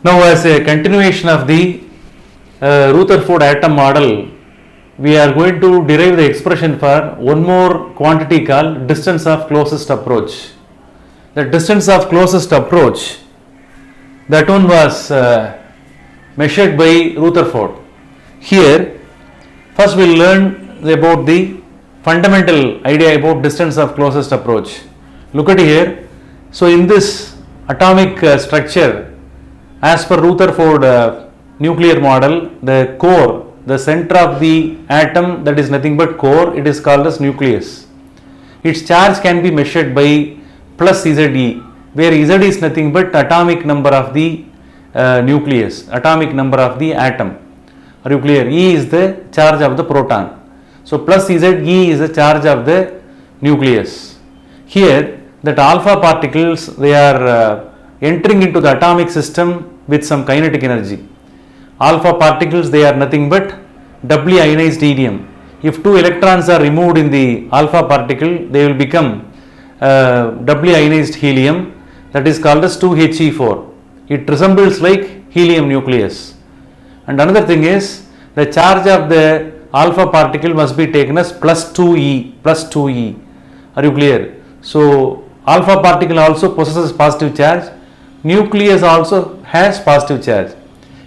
Now, as a continuation of the Rutherford atom model, we are going to derive the expression for one more quantity called distance of closest approach. The distance of closest approach, that one was measured by Rutherford. Here, first we will learn about the fundamental idea about distance of closest approach. Look at here. So, in this atomic structure, as per Rutherford nuclear model, the core, the center of the atom, that is nothing but core, it is called as nucleus. Its charge can be measured by plus Ze, where Z is nothing but atomic number of the nucleus, atomic number of the atom. Are you clear? E is the charge of the proton. So plus Z, E is the charge of the nucleus. Here, that alpha particles, they are entering into the atomic system with some kinetic energy. Alpha particles, they are nothing but doubly ionized helium. If two electrons are removed in the alpha particle, they will become doubly ionized helium, that is called as 2He4. It resembles like helium nucleus. And another thing is, the charge of the alpha particle must be taken as plus 2E, plus 2E. Are you clear? So, alpha particle also possesses positive charge, nucleus also has positive charge.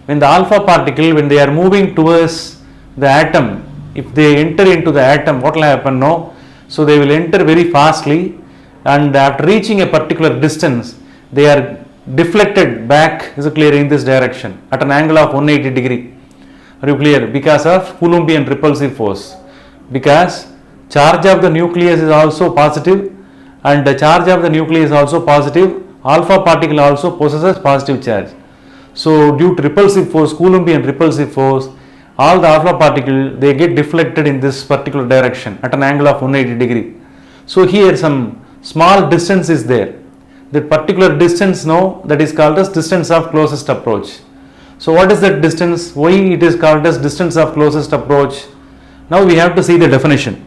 When the alpha particle, when they are moving towards the atom, if they enter into the atom, what will happen now? So they will enter very fastly, and after reaching a particular distance, they are deflected back, is it clear, in this direction at an angle of 180 degree. Are you clear? Because of Coulombian repulsive force. Because charge of the nucleus is also positive, and the charge of the nucleus is also positive, alpha particle also possesses positive charge. So due to repulsive force, Coulombian repulsive force, all the alpha particles, they get deflected in this particular direction at an angle of 180 degree. So here some small distance is there. That particular distance now, that is called as distance of closest approach. So what is that distance? Why it is called as distance of closest approach? Now we have to see the definition.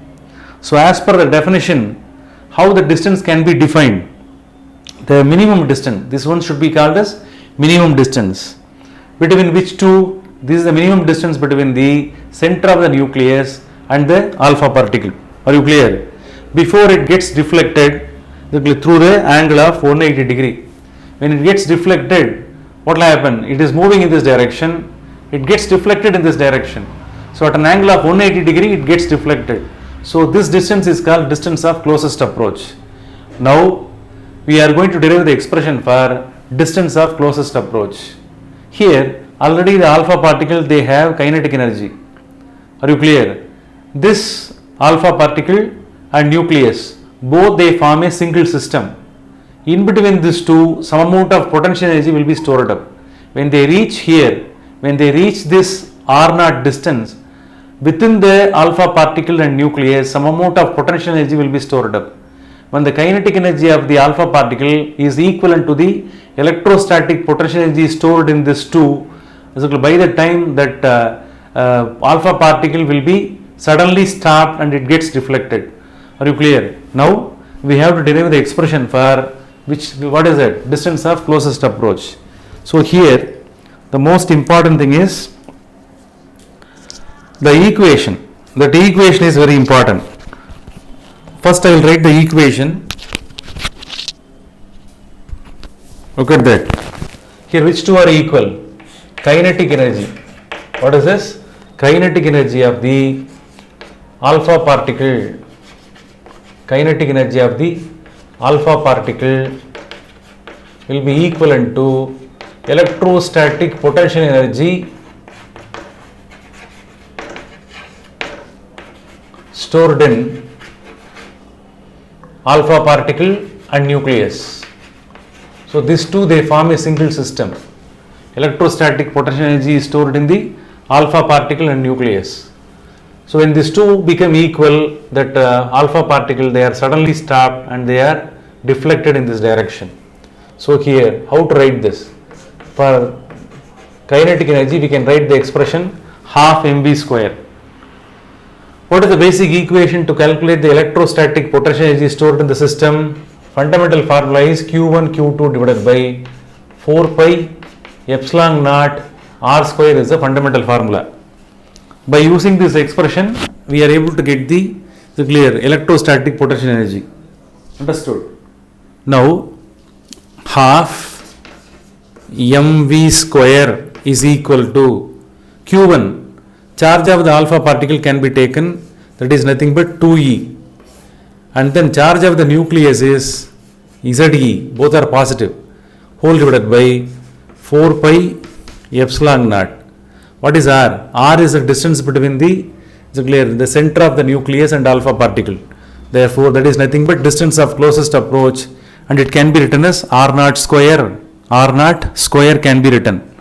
So as per the definition, how the distance can be defined? The minimum distance, this one should be called as minimum distance. Between which two? This is the minimum distance between the center of the nucleus and the alpha particle. Are you clear? Before it gets deflected through the angle of 180 degree. When it gets deflected, what will happen? It is moving in this direction, it gets deflected in this direction. So at an angle of 180 degree, it gets deflected. So this distance is called distance of closest approach. Now we are going to derive the expression for distance of closest approach. Here already the alpha particle, they have kinetic energy. Are you clear? This alpha particle and nucleus, both they form a single system. In between these two, some amount of potential energy will be stored up. When they reach here, when they reach this R0 distance, within the alpha particle and nucleus, some amount of potential energy will be stored up. When the kinetic energy of the alpha particle is equivalent to the electrostatic potential energy stored in this two, by the time that alpha particle will be suddenly stopped and it gets deflected. Are you clear? Now we have to derive the expression for which, what is it? Distance of closest approach. So here the most important thing is the equation. That equation is very important. First I will write the equation. Look at that. Here which two are equal? Kinetic energy. What is this? Kinetic energy of the alpha particle. Kinetic energy of the alpha particle will be equivalent to electrostatic potential energy stored in alpha particle and nucleus. So these two, they form a single system. Electrostatic potential energy is stored in the alpha particle and nucleus. So when these two become equal, that alpha particle, they are suddenly stopped and they are deflected in this direction. So here, how to write this? For kinetic energy, we can write the expression half mv square. What is the basic equation to calculate the electrostatic potential energy stored in the system? Fundamental formula is Q1 Q2 divided by 4 pi epsilon naught r square is the fundamental formula. By using this expression, we are able to get the clear electrostatic potential energy. Understood? Now, half mv square is equal to q1. Charge of the alpha particle can be taken, that is nothing but 2e. And then charge of the nucleus is Ze, both are positive, whole divided by 4 pi epsilon naught. What is R? R is the distance between the center of the nucleus and alpha particle. Therefore, that is nothing but distance of closest approach, and it can be written as R naught square. R naught square can be written.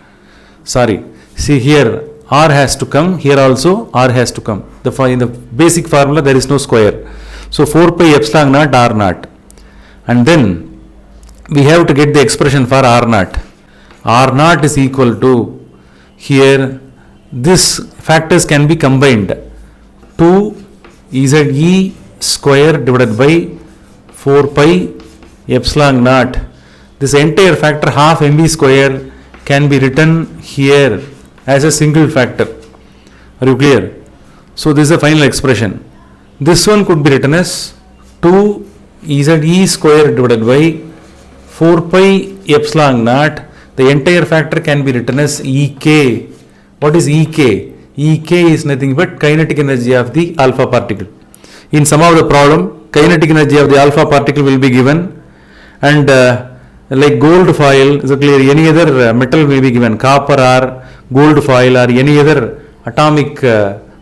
Sorry, see here R has to come, here also R has to come. In the basic formula there is no square. So 4 pi epsilon naught R naught. And then we have to get the expression for R naught. R naught is equal to, here this factors can be combined. 2 Ze square divided by 4 pi epsilon naught. This entire factor half mv square can be written here as a single factor. Are you clear? So this is the final expression. This one could be written as 2 Ze square divided by 4 pi epsilon naught. The entire factor can be written as Ek. What is Ek? Ek is nothing but kinetic energy of the alpha particle. In some of the problem, kinetic energy of the alpha particle will be given, and like gold foil, so clear, any other metal may be given, copper or gold foil or any other atomic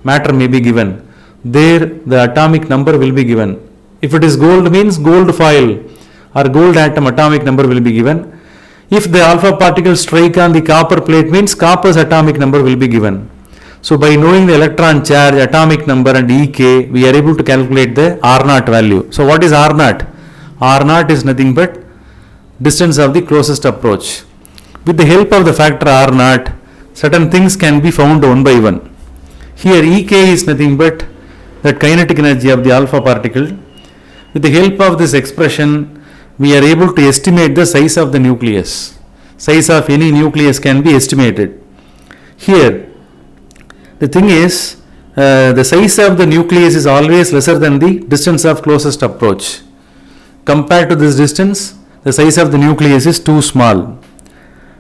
matter may be given. There the atomic number will be given. If it is gold, means gold foil or gold atom atomic number will be given. If the alpha particle strike on the copper plate, means copper's atomic number will be given. So by knowing the electron charge, atomic number and Ek, we are able to calculate the R naught value. So what is R naught? R naught is nothing but distance of the closest approach. With the help of the factor R naught, certain things can be found one by one. Here Ek is nothing but the kinetic energy of the alpha particle. With the help of this expression, we are able to estimate the size of the nucleus. Size of any nucleus can be estimated. Here, the thing is, the size of the nucleus is always lesser than the distance of closest approach. Compared to this distance, the size of the nucleus is too small.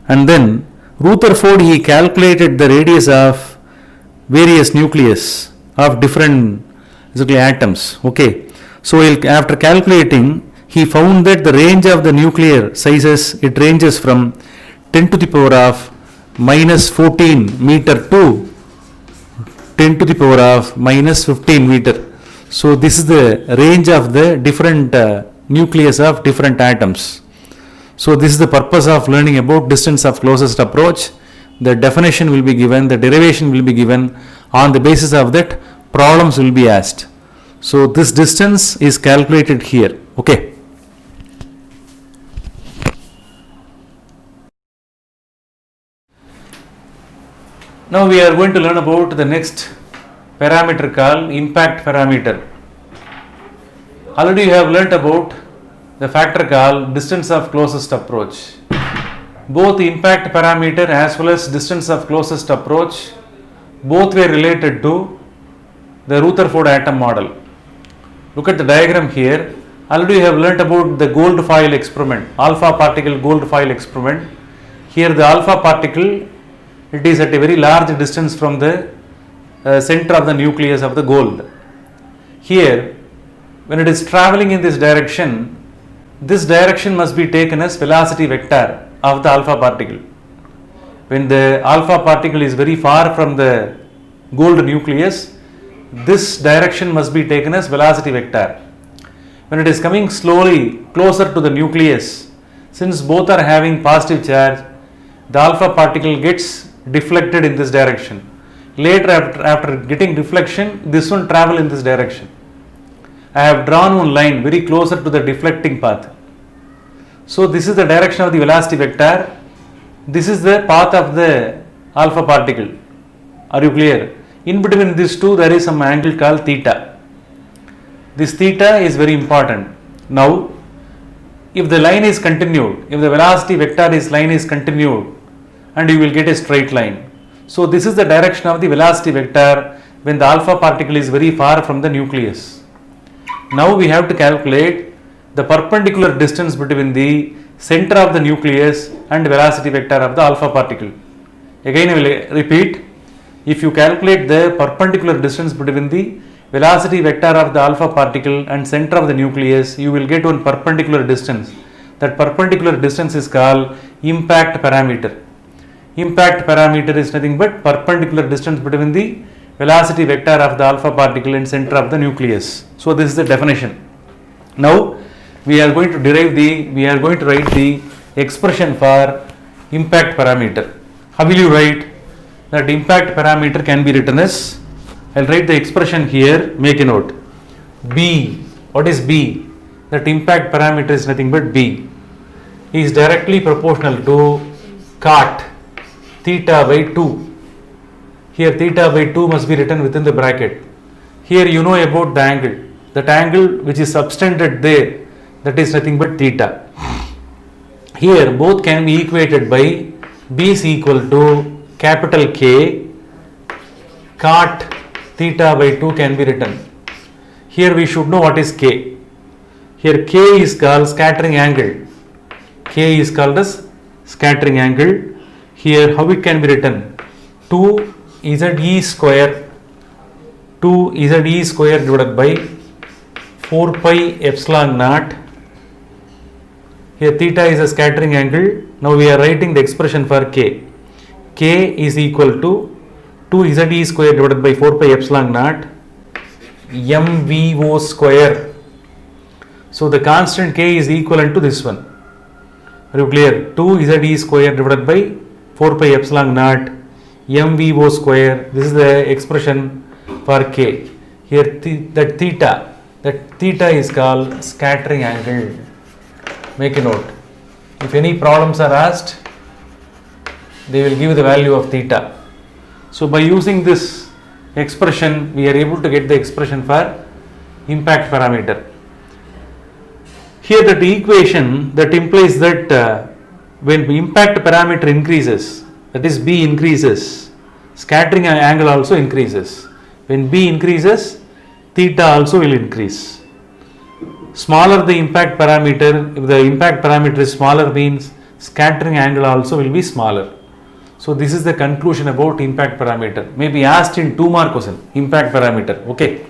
And then Rutherford, he calculated the radius of various nucleus of different atoms. Okay. So after calculating, he found that the range of the nuclear sizes, it ranges from 10 to the power of minus 14 meter to 10 to the power of minus 15 meter. So this is the range of the different nucleus of different atoms. So this is the purpose of learning about distance of closest approach. The definition will be given, the derivation will be given. On the basis of that, problems will be asked. So this distance is calculated here. Okay. Now we are going to learn about the next parameter called impact parameter. Already you have learnt about the factor called distance of closest approach. Both impact parameter as well as distance of closest approach, both were related to the Rutherford atom model. Look at the diagram here. Already you have learnt about the gold foil experiment, alpha particle gold foil experiment. Here the alpha particle, it is at a very large distance from the center of the nucleus of the gold. Here, when it is traveling in this direction must be taken as velocity vector of the alpha particle. When the alpha particle is very far from the gold nucleus, this direction must be taken as velocity vector. When it is coming slowly closer to the nucleus, since both are having positive charge, the alpha particle gets deflected in this direction. Later, after getting deflection, this one travel in this direction. I have drawn one line very closer to the deflecting path. So this is the direction of the velocity vector. This is the path of the alpha particle. Are you clear? In between these two, there is some angle called theta. This theta is very important. Now, if the line is continued, if the velocity vector line is continued, and you will get a straight line. So this is the direction of the velocity vector when the alpha particle is very far from the nucleus. Now we have to calculate the perpendicular distance between the center of the nucleus and velocity vector of the alpha particle. Again I will repeat, if you calculate the perpendicular distance between the velocity vector of the alpha particle and center of the nucleus, you will get one perpendicular distance. That perpendicular distance is called impact parameter. Impact parameter is nothing but perpendicular distance between the velocity vector of the alpha particle and center of the nucleus. So this is the definition. Now we are going to write the expression for impact parameter. How will you write? That impact parameter can be written as, I will write the expression here, make a note. B, what is B? That impact parameter is nothing but B. Is directly proportional to cot theta by 2. Here theta by 2 must be written within the bracket. Here you know about the angle. That angle which is subtended there, that is nothing but theta. Here both can be equated by B is equal to capital K, cot theta by 2 can be written. Here we should know what is K. Here K is called scattering angle. K is called as scattering angle. Here how it can be written? 2 ZE square divided by 4 pi epsilon naught. Here theta is a scattering angle. Now we are writing the expression for K. K is equal to 2 ZE square divided by 4 pi epsilon naught MVO square. So the constant K is equivalent to this one. Are you clear? 2 ZE square divided by 4 pi epsilon naught MVO square. This is the expression for K. Here that theta is called scattering angle. Make a note. If any problems are asked, they will give the value of theta. So by using this expression, we are able to get the expression for impact parameter. Here that equation that implies that when impact parameter increases, that is B increases, scattering angle also increases. When B increases, theta also will increase. Smaller the impact parameter, if the impact parameter is smaller, means scattering angle also will be smaller. So this is the conclusion about impact parameter. May be asked in 2 mark question, impact parameter. Okay.